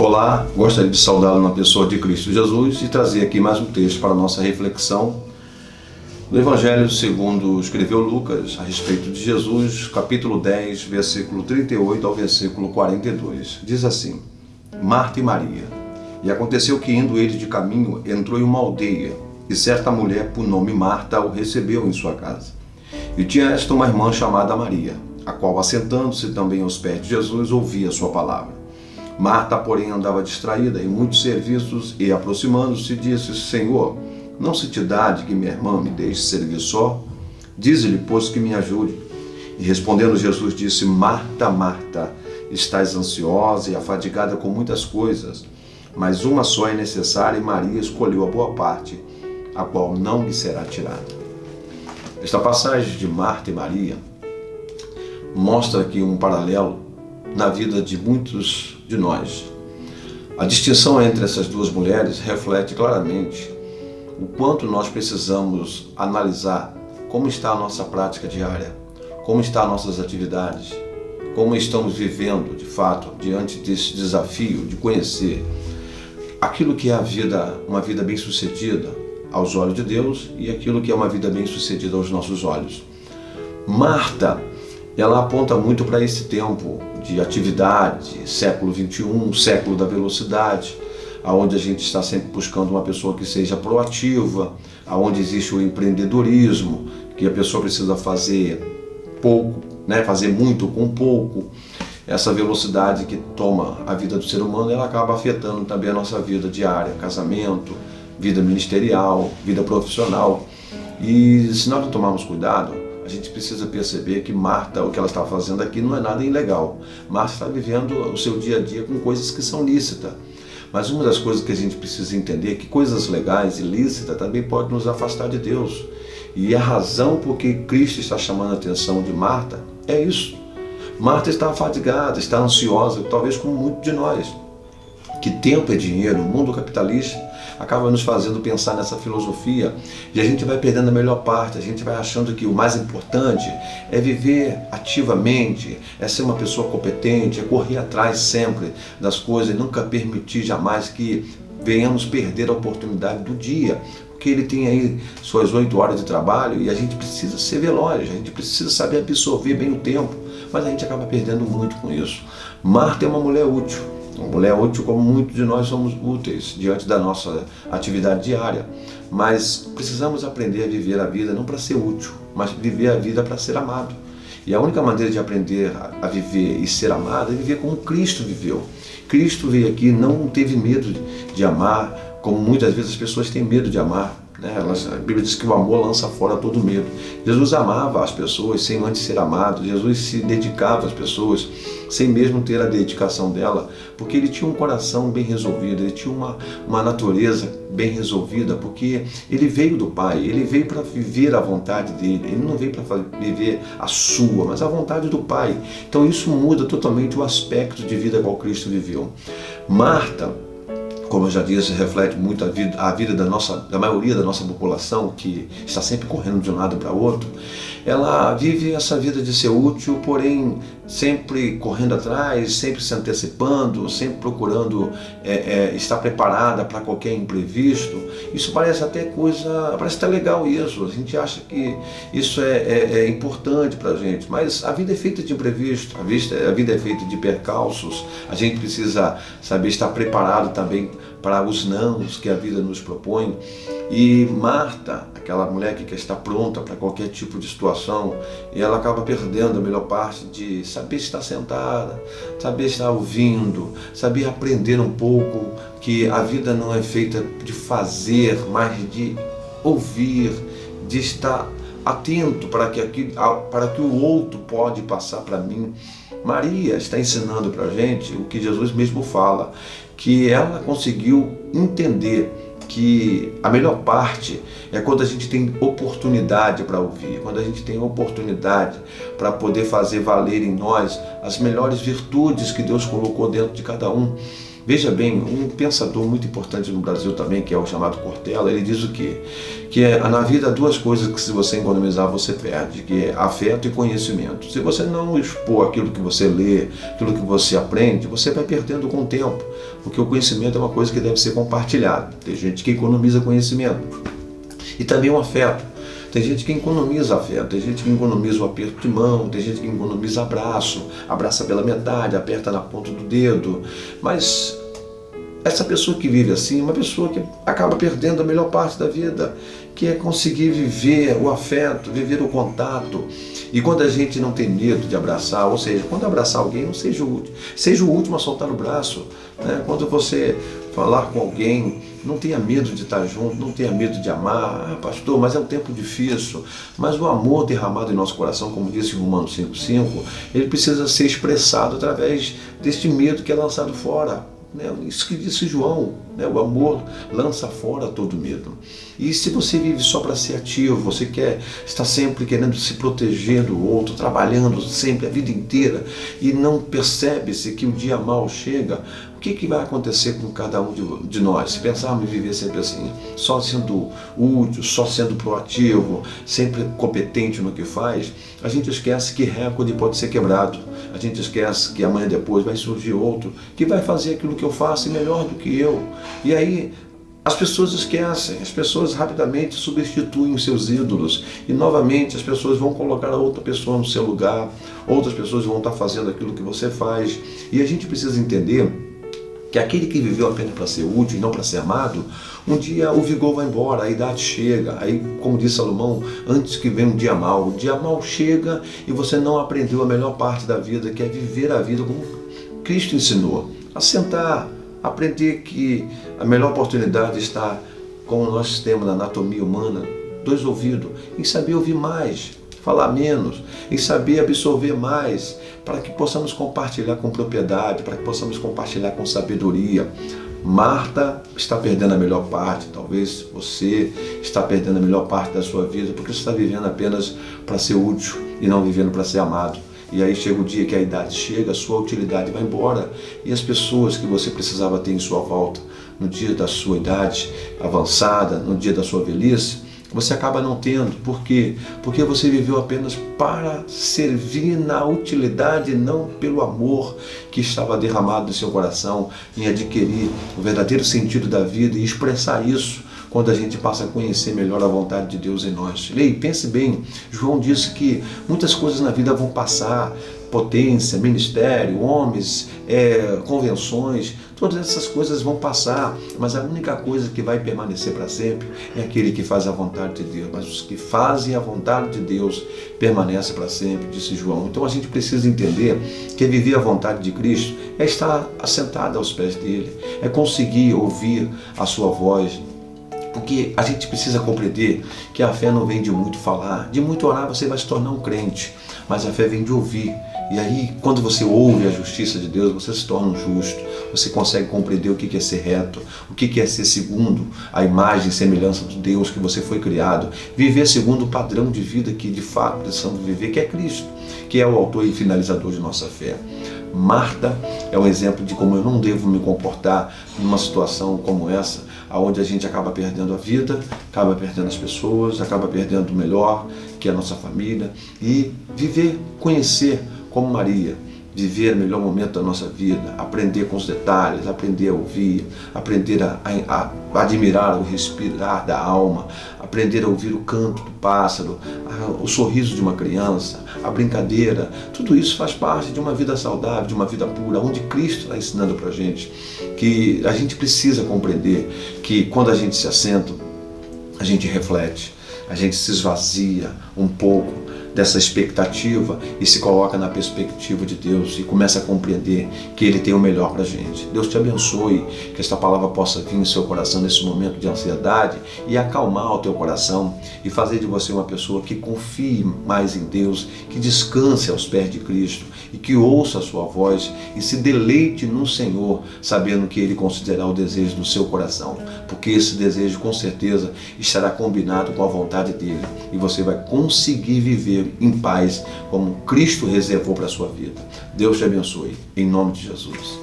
Olá, gostaria de saudá-lo na pessoa de Cristo Jesus e trazer aqui mais um texto para a nossa reflexão do Evangelho segundo escreveu Lucas a respeito de Jesus, capítulo 10, versículo 38 ao versículo 42. Diz assim: Marta e Maria. E aconteceu que, indo eles de caminho, entrou em uma aldeia, e certa mulher, por nome Marta, o recebeu em sua casa. E tinha esta uma irmã chamada Maria, a qual, assentando-se também aos pés de Jesus, ouvia sua palavra. Marta, porém, andava distraída em muitos serviços e, aproximando-se, disse: Senhor, não se te dá de que minha irmã me deixe servir só? Dize-lhe, pois, que me ajude. E respondendo Jesus disse: Marta, Marta, estás ansiosa e afadigada com muitas coisas, mas uma só é necessária, e Maria escolheu a boa parte, a qual não lhe será tirada. Esta passagem de Marta e Maria mostra aqui um paralelo na vida de muitos de nós. A distinção entre essas duas mulheres reflete claramente o quanto nós precisamos analisar como está a nossa prática diária, como estão nossas atividades, como estamos vivendo, de fato, diante desse desafio de conhecer aquilo que é a vida, uma vida bem-sucedida aos olhos de Deus e aquilo que é uma vida bem-sucedida aos nossos olhos. Marta, ela aponta muito para esse tempo de atividade, século XXI, século da velocidade, onde a gente está sempre buscando uma pessoa que seja proativa, onde existe o empreendedorismo, que a pessoa precisa fazer pouco, fazer muito com pouco. Essa velocidade que toma a vida do ser humano, ela acaba afetando também a nossa vida diária, casamento, vida ministerial, vida profissional. E se nós não tomarmos cuidado, a gente precisa perceber que Marta, o que ela está fazendo aqui, não é nada ilegal. Marta está vivendo o seu dia a dia com coisas que são lícitas. Mas uma das coisas que a gente precisa entender é que coisas legais e lícitas também podem nos afastar de Deus. E a razão por que Cristo está chamando a atenção de Marta é isso. Marta está afadigada, está ansiosa, talvez como muitos de nós. Que tempo é dinheiro, o mundo capitalista acaba nos fazendo pensar nessa filosofia e a gente vai perdendo a melhor parte, a gente vai achando que o mais importante é viver ativamente, é ser uma pessoa competente, é correr atrás sempre das coisas e nunca permitir jamais que venhamos perder a oportunidade do dia, porque ele tem aí suas 8 horas de trabalho e a gente precisa ser veloz, a gente precisa saber absorver bem o tempo, mas a gente acaba perdendo muito com isso. Marta é uma mulher útil. Uma mulher útil como muitos de nós somos úteis diante da nossa atividade diária, mas precisamos aprender a viver a vida não para ser útil, mas viver a vida para ser amado. E a única maneira de aprender a viver e ser amado é viver como Cristo viveu. Cristo veio aqui, não teve medo de amar, como muitas vezes as pessoas têm medo de amar. A Bíblia diz que o amor lança fora todo medo. Jesus amava as pessoas sem antes ser amado. Jesus se dedicava às pessoas sem mesmo ter a dedicação dela, porque ele tinha um coração bem resolvido, ele tinha uma natureza bem resolvida, porque ele veio do Pai, ele veio para viver a vontade dele, ele não veio para viver a sua, mas a vontade do Pai. Então isso muda totalmente o aspecto de vida qual Cristo viveu. Marta, como eu já disse, reflete muito a vida da maioria da nossa população, que está sempre correndo de um lado para o outro. Ela vive essa vida de ser útil, porém sempre correndo atrás, sempre se antecipando, sempre procurando estar preparada para qualquer imprevisto. Isso parece até legal isso, a gente acha que isso é importante para a gente, mas a vida é feita de imprevisto, a vida é feita de percalços, a gente precisa saber estar preparado também para os nãos que a vida nos propõe. E Marta, aquela mulher que quer estar pronta para qualquer tipo de situação, e ela acaba perdendo a melhor parte de saber estar sentada, saber estar ouvindo, saber aprender um pouco que a vida não é feita de fazer, mas de ouvir, de estar atento para que o outro pode passar para mim. Maria está ensinando para a gente o que Jesus mesmo fala, que ela conseguiu entender que a melhor parte é quando a gente tem oportunidade para ouvir, quando a gente tem oportunidade para poder fazer valer em nós as melhores virtudes que Deus colocou dentro de cada um. Veja bem, um pensador muito importante no Brasil também, que é o chamado Cortella, ele diz o quê? Que na vida há duas coisas que se você economizar você perde, que é afeto e conhecimento. Se você não expor aquilo que você lê, aquilo que você aprende, você vai perdendo com o tempo, porque o conhecimento é uma coisa que deve ser compartilhada. Tem gente que economiza conhecimento. E também o afeto. Tem gente que economiza afeto, tem gente que economiza o aperto de mão, tem gente que economiza abraço, abraça pela metade, aperta na ponta do dedo. Mas essa pessoa que vive assim é uma pessoa que acaba perdendo a melhor parte da vida, que é conseguir viver o afeto, viver o contato. E quando a gente não tem medo de abraçar, ou seja, quando abraçar alguém, não seja seja o último a soltar o braço. Né? Quando você falar com alguém, não tenha medo de estar junto, não tenha medo de amar. Pastor, mas é um tempo difícil. Mas o amor derramado em nosso coração, como disse Romanos 5,5, ele precisa ser expressado através deste medo que é lançado fora. Isso que disse João, o amor lança fora todo medo. E se você vive só para ser ativo, você está sempre querendo se proteger do outro, trabalhando sempre a vida inteira e não percebe-se que o dia mal chega, o que vai acontecer com cada um de nós? Se pensarmos em viver sempre assim, só sendo útil, só sendo proativo, sempre competente no que faz, a gente esquece que recorde pode ser quebrado. A gente esquece que amanhã depois vai surgir outro que vai fazer aquilo que eu faço e melhor do que eu. E aí as pessoas esquecem, as pessoas rapidamente substituem os seus ídolos e novamente as pessoas vão colocar outra pessoa no seu lugar, outras pessoas vão estar fazendo aquilo que você faz. E a gente precisa entender que aquele que viveu apenas para ser útil e não para ser amado, um dia o vigor vai embora, a idade chega. Aí, como disse Salomão, antes que venha um dia mau, o dia mau chega e você não aprendeu a melhor parte da vida, que é viver a vida como Cristo ensinou. A sentar, aprender que a melhor oportunidade está, como nós temos na anatomia humana, 2 ouvidos, em saber ouvir mais, falar menos, em saber absorver mais, para que possamos compartilhar com propriedade, para que possamos compartilhar com sabedoria. Marta está perdendo a melhor parte, talvez você está perdendo a melhor parte da sua vida, porque você está vivendo apenas para ser útil e não vivendo para ser amado. E aí chega o dia que a idade chega, a sua utilidade vai embora e as pessoas que você precisava ter em sua volta, no dia da sua idade avançada, no dia da sua velhice, você acaba não tendo. Por quê? Porque você viveu apenas para servir na utilidade, não pelo amor que estava derramado no seu coração, em adquirir o verdadeiro sentido da vida e expressar isso quando a gente passa a conhecer melhor a vontade de Deus em nós. Leia, pense bem, João disse que muitas coisas na vida vão passar, potência, ministério, homens, convenções, todas essas coisas vão passar, mas a única coisa que vai permanecer para sempre é aquele que faz a vontade de Deus. Mas os que fazem a vontade de Deus permanecem para sempre, disse João. Então a gente precisa entender que viver a vontade de Cristo é estar assentado aos pés dele, é conseguir ouvir a sua voz. Porque a gente precisa compreender que a fé não vem de muito falar, de muito orar você vai se tornar um crente, mas a fé vem de ouvir. E aí, quando você ouve a justiça de Deus, você se torna um justo, você consegue compreender o que é ser reto, o que é ser segundo a imagem e semelhança do Deus que você foi criado, viver segundo o padrão de vida que de fato precisamos viver, que é Cristo, que é o autor e finalizador de nossa fé. Marta é um exemplo de como eu não devo me comportar numa situação como essa, onde a gente acaba perdendo a vida, acaba perdendo as pessoas, acaba perdendo o melhor, que é a nossa família, e viver, conhecer como Maria, viver o melhor momento da nossa vida, aprender com os detalhes, aprender a ouvir, aprender a admirar o respirar da alma, aprender a ouvir o canto do pássaro, o sorriso de uma criança, a brincadeira. Tudo isso faz parte de uma vida saudável, de uma vida pura, onde Cristo está ensinando para a gente que a gente precisa compreender que quando a gente se assenta, a gente reflete, a gente se esvazia um pouco dessa expectativa e se coloca na perspectiva de Deus e começa a compreender que Ele tem o melhor para a gente. Deus te abençoe, que esta palavra possa vir em seu coração nesse momento de ansiedade e acalmar o teu coração e fazer de você uma pessoa que confie mais em Deus, que descanse aos pés de Cristo e que ouça a sua voz e se deleite no Senhor, sabendo que Ele considerará o desejo do seu coração, porque esse desejo com certeza estará combinado com a vontade dEle e você vai conseguir viver em paz como Cristo reservou para a sua vida. Deus te abençoe, em nome de Jesus.